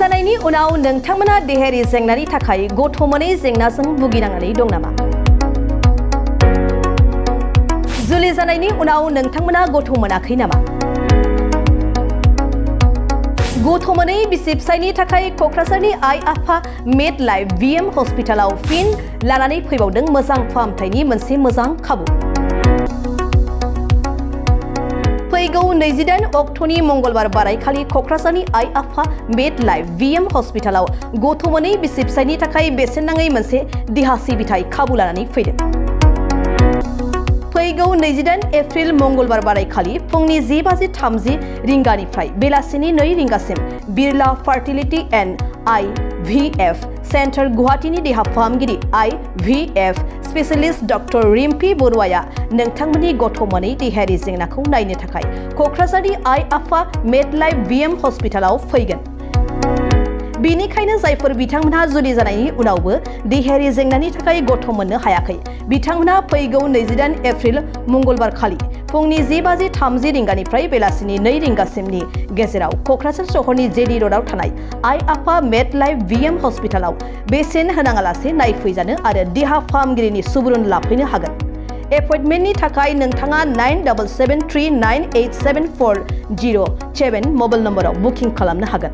जानायनि उनाव नोंथांमोना देहायारि जेंनानि थाखाय गथ' मोनै जेंनाजों भुगिनांनानै दं नामा? जुलि जानायनि उनाव नोंथांमोना गथ' मोनाखै नामा? गथ' मोनै बिसि फिसायनि थाखाय क'क्राझारनि आइ आफा मेडलाइफ VM हस्पिटालाव फिन लानानै फैबावदों मोजां फाहामथायनि मोनसे मोजां खाबु। फैगौ 28 अक्ट'नि मंगलबार बारायखालि क'क्राझारनि आइ आफा मेडलाइफ VM हस्पिटालाव गथ' मोनै बिसि फिसायनि थाखाय बेसेन नाङै मोनसे देहा सिबिथाय खाबु लानानै फैदों। फैगौ 28 एप्रिल मंगलबार बारायखालि फुंनि 10:30 रिंगानिफ्राय बेलासिनि 2 रिंगासिम बिरला फार्टिलिटी एन्ड IVF सेन्टार गुवाहाटीनि देहा फाहामगिरि IVF स्पेशलिस्ट डक्टर रिम्पी बरुआया नोंथांमोननि गथ' मोनै देहायारि जेंनाखौ नायनो थाखाय क'क्राझारनि आइ आफा मेडलाइफ VM हस्पिटालाव फैगोन। बेनिखायनो जायफोर बिथांमोनहा जुलि जानायनि उनावबो देहायारि जेंनानि थाखाय गथ' मोननो हायाखै, बिथांमोनहा फैगौ 28 एप्रिल मंगलबार खालि फुंनि 10:30 रिंगानिफ्राय बेलासिनि 2 रिंगासिमनि गेजेराव क'क्राझार सहरनि JD र'डआव थानाय आइ आफा मेडलाइफ VM हस्पिटालाव बेसेन होनाङालासे नायफैजानो आरो देहा फाहामगिरिनि सुबुरुन लाफैनो हागोन। एपइन्टमेन्टनि थाखाय नोंथाङा 9773987407 मबाइल नम्बराव बुकिं खालामनो हागोन।